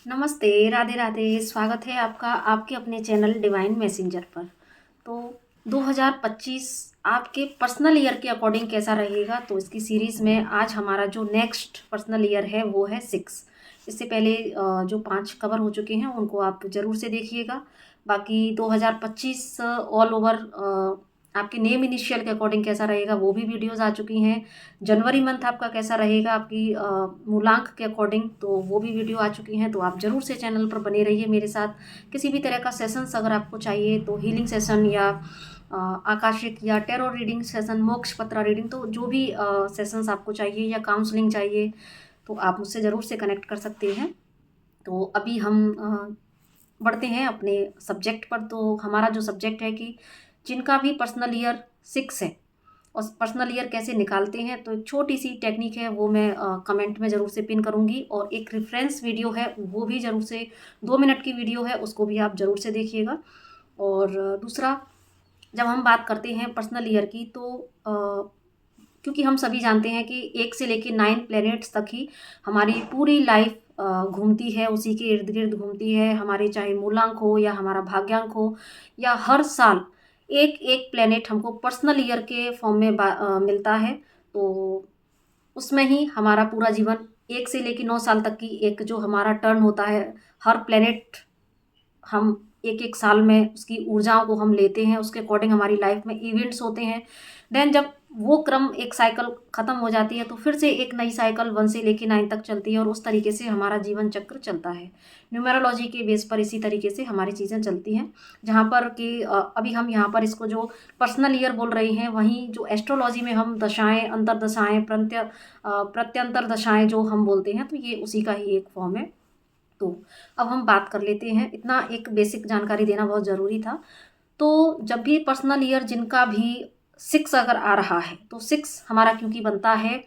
नमस्ते, राधे राधे। स्वागत है आपका आपके अपने चैनल डिवाइन मैसेंजर पर। तो 2025 आपके पर्सनल ईयर के अकॉर्डिंग कैसा रहेगा, तो इसकी सीरीज़ में आज हमारा जो नेक्स्ट पर्सनल ईयर है वो है 6। इससे पहले जो 5 कवर हो चुके हैं उनको आप ज़रूर से देखिएगा। बाकी 2025 ऑल ओवर आपके नेम इनिशियल के अकॉर्डिंग कैसा रहेगा वो भी वीडियोज़ आ चुकी हैं। जनवरी मंथ आपका कैसा रहेगा आपकी मूलांक के अकॉर्डिंग, तो वो भी वीडियो आ चुकी हैं। तो आप ज़रूर से चैनल पर बने रहिए मेरे साथ। किसी भी तरह का सेशंस अगर आपको चाहिए तो हीलिंग सेशन या आकाशिक या टेरो रीडिंग सेशन, मोक्ष पत्रा रीडिंग, तो जो भी सेशंस आपको चाहिए या काउंसलिंग चाहिए तो आप मुझसे ज़रूर से कनेक्ट कर सकते हैं। तो अभी हम बढ़ते हैं अपने सब्जेक्ट पर। तो हमारा जो सब्जेक्ट है कि जिनका भी पर्सनल ईयर 6 है और पर्सनल ईयर कैसे निकालते हैं, तो एक छोटी सी टेक्निक है वो मैं कमेंट में ज़रूर से पिन करूँगी। और एक रेफरेंस वीडियो है वो भी ज़रूर से 2 मिनट की वीडियो है, उसको भी आप ज़रूर से देखिएगा। और दूसरा, जब हम बात करते हैं पर्सनल ईयर की तो क्योंकि हम सभी जानते हैं कि 1 से लेके 9 प्लैनेट्स तक ही हमारी पूरी लाइफ घूमती है, उसी के इर्द गिर्द घूमती है। हमारे चाहे मूलांक हो या हमारा भाग्यांक हो, या हर साल एक एक प्लैनेट हमको पर्सनल ईयर के फॉर्म में मिलता है। तो उसमें ही हमारा पूरा जीवन 1 से लेके 9 साल तक की एक जो हमारा टर्न होता है, हर प्लैनेट हम एक एक साल में उसकी ऊर्जाओं को हम लेते हैं, उसके अकॉर्डिंग हमारी लाइफ में इवेंट्स होते हैं। देन जब वो क्रम एक साइकिल ख़त्म हो जाती है तो फिर से एक नई साइकिल 1 से लेके 9 तक चलती है और उस तरीके से हमारा जीवन चक्र चलता है। न्यूमेरोलॉजी के बेस पर इसी तरीके से हमारी चीज़ें चलती हैं। जहाँ पर कि अभी हम यहाँ पर इसको जो पर्सनल ईयर बोल रहे हैं, वहीं जो एस्ट्रोलॉजी में हम दशाएँ, अंतर्दशाएँ, प्रत्यंतर दशाएँ जो हम बोलते हैं, तो ये उसी का ही एक फॉर्म है। तो अब हम बात कर लेते हैं, इतना एक बेसिक जानकारी देना बहुत ज़रूरी था। तो जब भी पर्सनल ईयर जिनका भी 6 अगर आ रहा है, तो 6 हमारा क्योंकि बनता है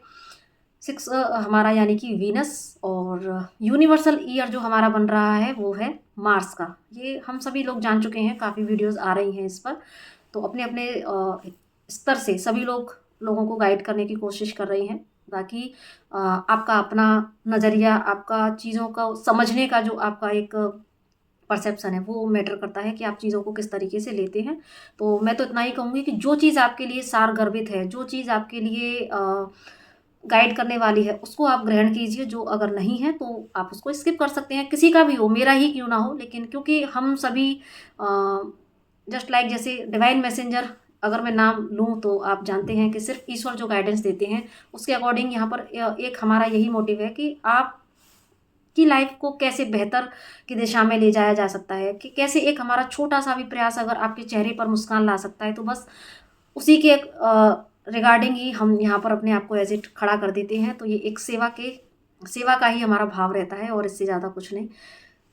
6 हमारा यानी कि वीनस, और यूनिवर्सल ईयर जो हमारा बन रहा है वो है मार्स का। ये हम सभी लोग जान चुके हैं, काफ़ी वीडियोज़ आ रही हैं इस पर। तो अपने-अपने स्तर से सभी लोगों को गाइड करने की कोशिश कर रही हैं। बाकी आपका अपना नज़रिया, आपका चीज़ों को समझने का जो आपका एक परसेप्शन है वो मैटर करता है कि आप चीज़ों को किस तरीके से लेते हैं। तो मैं तो इतना ही कहूँगी कि जो चीज़ आपके लिए सारगर्भित है, जो चीज़ आपके लिए गाइड करने वाली है, उसको आप ग्रहण कीजिए। जो अगर नहीं है तो आप उसको स्किप कर सकते हैं, किसी का भी हो, मेरा ही क्यों ना हो। लेकिन क्योंकि हम सभी जस्ट लाइक जैसे डिवाइन मैसेंजर अगर मैं नाम लूँ तो आप जानते हैं कि सिर्फ ईश्वर जो गाइडेंस देते हैं उसके अकॉर्डिंग यहाँ पर एक हमारा यही मोटिव है कि आप की लाइफ को कैसे बेहतर की दिशा में ले जाया जा सकता है, कि कैसे एक हमारा छोटा-सा भी प्रयास अगर आपके चेहरे पर मुस्कान ला सकता है, तो बस उसी के रिगार्डिंग ही हम यहाँ पर अपने आप को एज़ इट खड़ा कर देते हैं। तो ये एक सेवा का ही हमारा भाव रहता है और इससे ज़्यादा कुछ नहीं।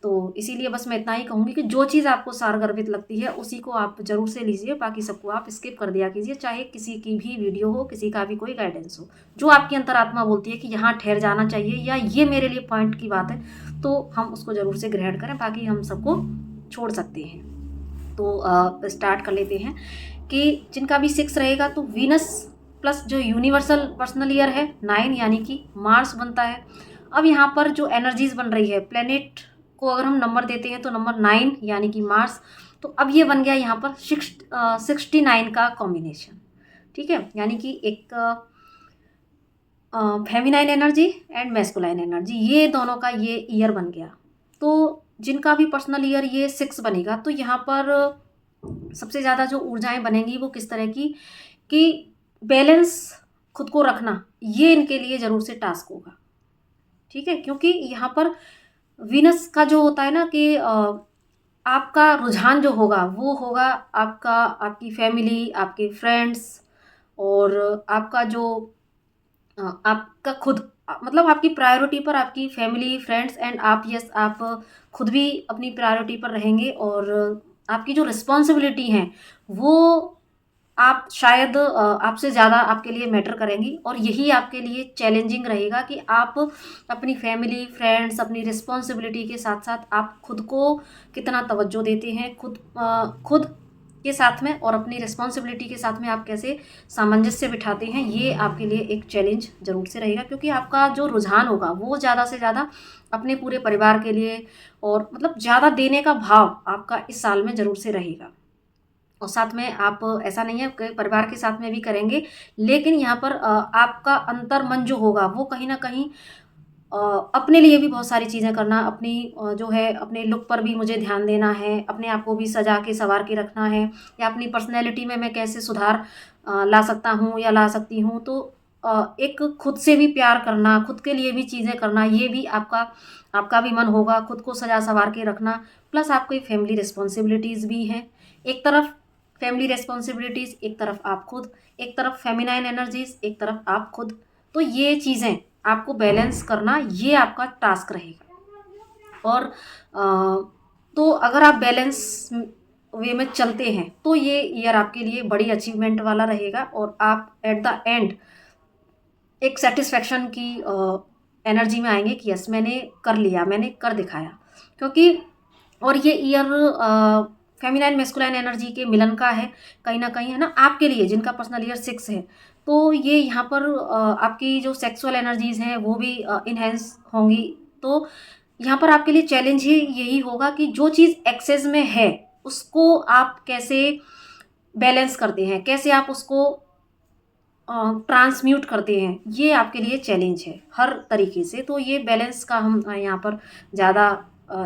तो इसीलिए बस मैं इतना ही कहूँगी कि जो चीज़ आपको सारगर्भित लगती है उसी को आप ज़रूर से लीजिए, बाकी सबको आप स्किप कर दिया कीजिए। चाहे किसी की भी वीडियो हो, किसी का भी कोई गाइडेंस हो। जो आपकी अंतरात्मा बोलती है कि यहाँ ठहर जाना चाहिए या ये मेरे लिए पॉइंट की बात है, तो हम उसको ज़रूर से ग्रहण करें, बाकी हम सबको छोड़ सकते हैं। तो स्टार्ट कर लेते हैं कि जिनका भी 6 रहेगा तो वीनस प्लस जो यूनिवर्सल पर्सनल ईयर है 9 यानी कि मार्स बनता है। अब यहाँ पर जो एनर्जीज़ बन रही है, प्लैनेट को अगर हम नंबर देते हैं तो नंबर 9 यानी कि मार्स। तो अब ये बन गया यहाँ पर 69 का कॉम्बिनेशन, ठीक है? यानी कि एक feminine energy and masculine energy, ये दोनों का ये ईयर बन गया। तो जिनका भी पर्सनल ईयर ये 6 बनेगा तो यहाँ पर सबसे ज़्यादा जो ऊर्जाएँ बनेंगी वो किस तरह की, कि बैलेंस खुद को रखना, ये इनके लिए ज़रूर से टास्क होगा, ठीक है? क्योंकि यहाँ पर वीनस का जो होता है ना कि आपका रुझान जो होगा वो होगा आपका, आपकी फैमिली, आपके फ्रेंड्स, और आपका जो आपका खुद, मतलब आपकी प्रायोरिटी पर आपकी फैमिली, फ्रेंड्स एंड आप, यस आप खुद भी अपनी प्रायोरिटी पर रहेंगे। और आपकी जो रिस्पॉन्सिबिलिटी हैं वो आप शायद आपसे ज़्यादा आपके लिए मैटर करेंगी, और यही आपके लिए चैलेंजिंग रहेगा कि आप अपनी फैमिली, फ्रेंड्स, अपनी रिस्पॉन्सिबिलिटी के साथ साथ आप खुद को कितना तवज्जो देते हैं, खुद के साथ में और अपनी रिस्पॉन्सिबिलिटी के साथ में आप कैसे सामंजस्य बिठाते हैं, ये आपके लिए एक चैलेंज ज़रूर से रहेगा। क्योंकि आपका जो रुझान होगा वो ज़्यादा से ज़्यादा अपने पूरे परिवार के लिए और मतलब ज़्यादा देने का भाव आपका इस साल में ज़रूर से रहेगा। और साथ में आप ऐसा नहीं है कि परिवार के साथ में भी करेंगे, लेकिन यहाँ पर आपका अंतर्मन जो होगा वो कहीं न कहीं अ, अपने लिए भी बहुत सारी चीज़ें करना, अपनी जो है अपने लुक पर भी मुझे ध्यान देना है, अपने आप को भी सजा के सँवार के रखना है, या अपनी पर्सनैलिटी में मैं कैसे सुधार ला सकता हूँ या ला सकती हूँ। तो एक खुद से भी प्यार करना, खुद के लिए भी चीज़ें करना, ये भी आपका आपका भी मन होगा, खुद को सजा-सँवार के रखना। प्लस आपकी फैमिली रिस्पॉन्सिबिलिटीज़ भी हैं। एक तरफ फैमिली रिस्पॉन्सिबिलिटीज़, एक तरफ आप खुद, एक तरफ फेमिनाइन एनर्जीज़, एक तरफ आप खुद। तो ये चीज़ें आपको बैलेंस करना, ये आपका टास्क रहेगा। और तो अगर आप बैलेंस वे में चलते हैं तो ये ईयर आपके लिए बड़ी अचीवमेंट वाला रहेगा और आप एट द एंड एक सैटिस्फैक्शन की एनर्जी में आएंगे कि यस मैंने कर लिया, मैंने कर दिखाया। क्योंकि और ये ईयर फेमिनाइन मैस्कुलाइन एनर्जी के मिलन का है कहीं न कहीं, है ना? आपके लिए जिनका पर्सनल ईयर 6 है, तो ये यहाँ पर आपकी जो सेक्सुअल एनर्जीज़ हैं वो भी इन्हांस होंगी। तो यहाँ पर आपके लिए चैलेंज ही यही होगा कि जो चीज़ एक्सेस में है, उसको आप कैसे बैलेंस करते हैं, कैसे आप उसको ट्रांसम्यूट करते हैं, ये आपके लिए चैलेंज है हर तरीके से। तो ये बैलेंस का हम यहाँ पर ज़्यादा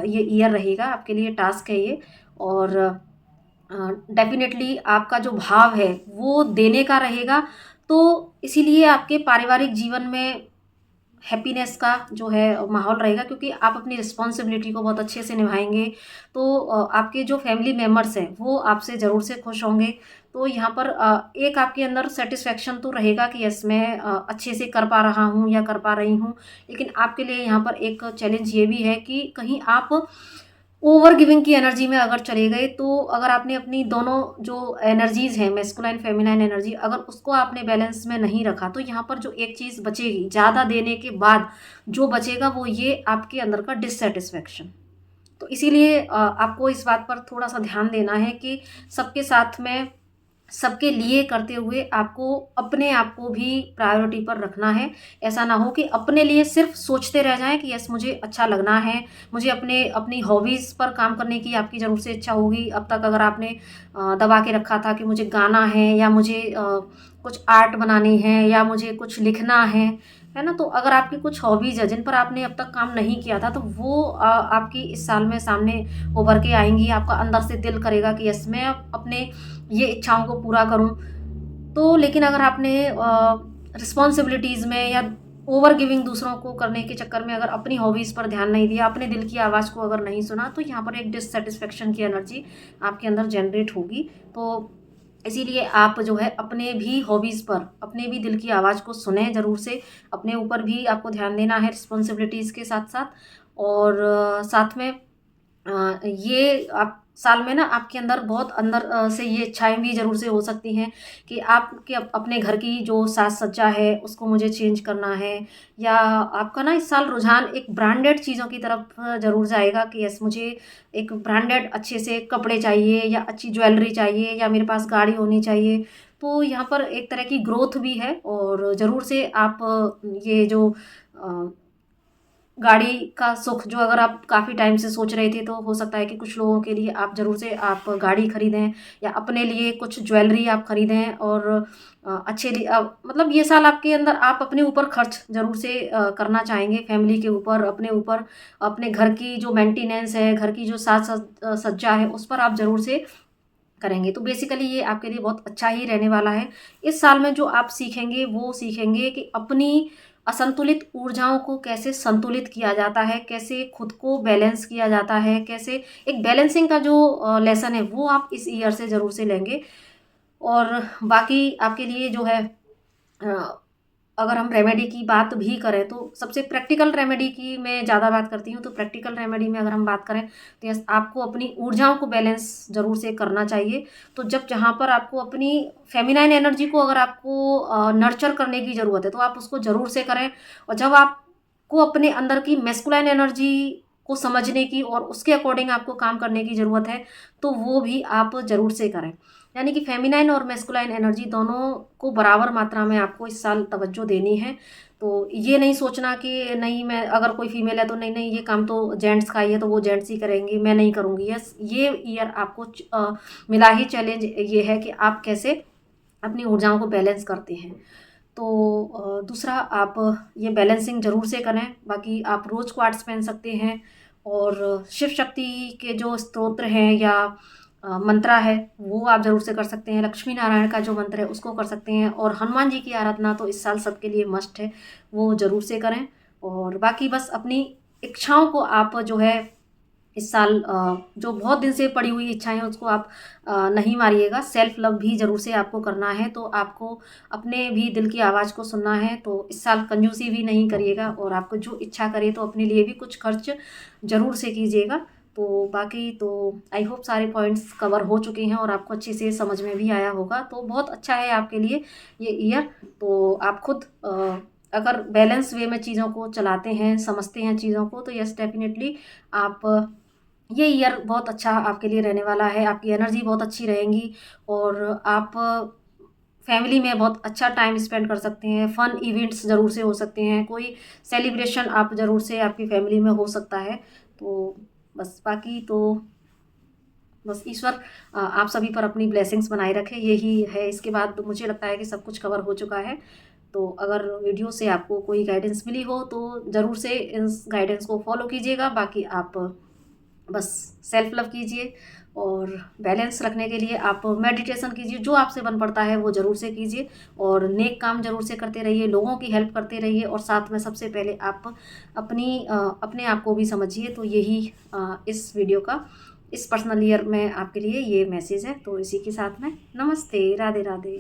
ये ईयर रहेगा, आपके लिए टास्क है ये। और डेफ़िनेटली आपका जो भाव है वो देने का रहेगा। तो इसीलिए आपके पारिवारिक जीवन में हैप्पीनेस का जो है माहौल रहेगा, क्योंकि आप अपनी रिस्पॉन्सिबिलिटी को बहुत अच्छे से निभाएँगे। तो आपके जो फैमिली मेंबर्स हैं वो आपसे ज़रूर से खुश होंगे। तो यहाँ पर एक आपके अंदर सैटिस्फैक्शन तो रहेगा कि यस मैं अच्छे से कर पा रहा हूँ या कर पा रही हूँ। लेकिन आपके लिए यहाँ पर एक चैलेंज ये भी है कि कहीं आप ओवर गिविंग की एनर्जी में अगर चले गए, तो अगर आपने अपनी दोनों जो एनर्जीज़ हैं मैस्कुलाइन फेमिनाइन एनर्जी, अगर उसको आपने बैलेंस में नहीं रखा, तो यहाँ पर जो एक चीज़ बचेगी ज़्यादा देने के बाद जो बचेगा वो ये आपके अंदर का डिससैटिस्फैक्शन। तो इसीलिए आपको इस बात पर थोड़ा सा ध्यान देना है कि सबके साथ में सबके लिए करते हुए आपको अपने आप को भी प्रायोरिटी पर रखना है। ऐसा ना हो कि अपने लिए सिर्फ़ सोचते रह जाएँ कि यस मुझे अच्छा लगना है, मुझे अपनी हॉबीज़ पर काम करने की आपकी ज़रूर से इच्छा होगी। अब तक अगर आपने दबा के रखा था कि मुझे गाना है या मुझे कुछ आर्ट बनानी है या मुझे कुछ लिखना है ना? तो अगर आपकी कुछ हॉबीज़ है जिन पर आपने अब तक काम नहीं किया था, तो वो आपकी इस साल में सामने उभर के आएँगी। आपका अंदर से दिल करेगा कि यस मैं अपने ये इच्छाओं को पूरा करूँ। तो लेकिन अगर आपने रिस्पॉन्सिबिलिटीज़ में या ओवर गिविंग दूसरों को करने के चक्कर में अगर अपनी हॉबीज़ पर ध्यान नहीं दिया, अपने दिल की आवाज़ को अगर नहीं सुना, तो यहाँ पर एक डिससैटिस्फैक्शन की एनर्जी आपके अंदर जनरेट होगी। तो इसीलिए आप जो है अपने भी हॉबीज़ पर, अपने भी दिल की आवाज़ को सुनें ज़रूर से। अपने ऊपर भी आपको ध्यान देना है रिस्पॉन्सिबिलिटीज़ के साथ-साथ। और साथ में ये आप साल में ना आपके अंदर बहुत अंदर से ये इच्छाएँ भी ज़रूर से हो सकती हैं कि आपके अपने घर की जो साज-सज्जा है उसको मुझे चेंज करना है, या आपका ना इस साल रुझान एक ब्रांडेड चीज़ों की तरफ ज़रूर जाएगा कि यस मुझे एक ब्रांडेड अच्छे से कपड़े चाहिए या अच्छी ज्वेलरी चाहिए या मेरे पास गाड़ी होनी चाहिए। तो यहाँ पर एक तरह की ग्रोथ भी है और ज़रूर से आप ये जो अ गाड़ी का सुख जो अगर आप काफ़ी टाइम से सोच रहे थे, तो हो सकता है कि कुछ लोगों के लिए आप ज़रूर से आप गाड़ी खरीदें या अपने लिए कुछ ज्वेलरी आप खरीदें। और अच्छे लिए मतलब ये साल आपके अंदर आप अपने ऊपर खर्च ज़रूर से करना चाहेंगे, फैमिली के ऊपर, अपने ऊपर, अपने घर की जो मेंटेनेंस है, घर की जो सज्जा है, उस पर आप ज़रूर से करेंगे। तो बेसिकली ये आपके लिए बहुत अच्छा ही रहने वाला है। इस साल में जो आप सीखेंगे, वो सीखेंगे कि अपनी असंतुलित ऊर्जाओं को कैसे संतुलित किया जाता है, कैसे खुद को बैलेंस किया जाता है, कैसे एक बैलेंसिंग का जो लेसन है, वो आप इस ईयर से ज़रूर से लेंगे। और बाकी आपके लिए जो है अ, अगर हम रेमेडी की बात भी करें, तो सबसे प्रैक्टिकल रेमेडी की मैं ज़्यादा बात करती हूँ। तो प्रैक्टिकल रेमेडी में अगर हम बात करें, तो यस आपको अपनी ऊर्जाओं को बैलेंस ज़रूर से करना चाहिए। तो जब जहाँ पर आपको अपनी फेमिनाइन एनर्जी को अगर आपको नर्चर करने की ज़रूरत है, तो आप उसको ज़रूर से करें। और जब आपको अपने अंदर की मैस्कुलाइन एनर्जी को समझने की और उसके अकॉर्डिंग आपको काम करने की ज़रूरत है, तो वो भी आप ज़रूर से करें। यानी कि फेमिनाइन और मैस्कुलाइन एनर्जी दोनों को बराबर मात्रा में आपको इस साल तवज्जो देनी है। तो ये नहीं सोचना कि नहीं, मैं अगर कोई फीमेल है तो नहीं नहीं ये काम तो जेंट्स का ही है तो वो जेंट्स ही करेंगी, मैं नहीं करूँगी। यस, ये ईयर आपको मिला ही चैलेंज ये है कि आप कैसे अपनी ऊर्जाओं को बैलेंस करते हैं। तो दूसरा, आप ये बैलेंसिंग ज़रूर से करें। बाकी आप रोज़ क्वार्ट्स पहन सकते हैं और शिव शक्ति के जो स्तोत्र हैं या मंत्रा है वो आप ज़रूर से कर सकते हैं। लक्ष्मी नारायण का जो मंत्र है उसको कर सकते हैं और हनुमान जी की आराधना तो इस साल सबके लिए मस्ट है, वो ज़रूर से करें। और बाकी बस अपनी इच्छाओं को आप जो है इस साल जो बहुत दिन से पड़ी हुई इच्छाएं हैं उसको आप नहीं मारिएगा। सेल्फ लव भी ज़रूर से आपको करना है, तो आपको अपने भी दिल की आवाज़ को सुनना है। तो इस साल कंजूसी भी नहीं करिएगा और आपको जो इच्छा करे तो अपने लिए भी कुछ खर्च ज़रूर से कीजिएगा। तो बाकी तो आई होप सारे पॉइंट्स कवर हो चुके हैं और आपको अच्छे से समझ में भी आया होगा। तो बहुत अच्छा है आपके लिए ये ईयर। तो आप खुद अगर बैलेंस वे में चीज़ों को चलाते हैं, समझते हैं चीज़ों को, तो यस डेफिनेटली आप ये ईयर बहुत अच्छा आपके लिए रहने वाला है। आपकी एनर्जी बहुत अच्छी रहेंगी और आप फैमिली में बहुत अच्छा टाइम स्पेंड कर सकते हैं। फन इवेंट्स ज़रूर से हो सकते हैं, कोई सेलिब्रेशन आप ज़रूर से आपकी फैमिली में हो सकता है। तो बस बाकी तो बस ईश्वर आप सभी पर अपनी ब्लेसिंग्स बनाए रखे, यही है। इसके बाद तो मुझे लगता है कि सब कुछ कवर हो चुका है। तो अगर वीडियो से आपको कोई गाइडेंस मिली हो तो ज़रूर से इस गाइडेंस को फॉलो कीजिएगा। बाकी आप बस सेल्फ लव कीजिए और बैलेंस रखने के लिए आप मेडिटेशन कीजिए, जो आपसे बन पड़ता है वो ज़रूर से कीजिए और नेक काम ज़रूर से करते रहिए, लोगों की हेल्प करते रहिए और साथ में सबसे पहले आप अपने आप को भी समझिए। तो यही इस वीडियो का, इस पर्सनल ईयर में आपके लिए ये मैसेज है। तो इसी के साथ में नमस्ते, राधे राधे।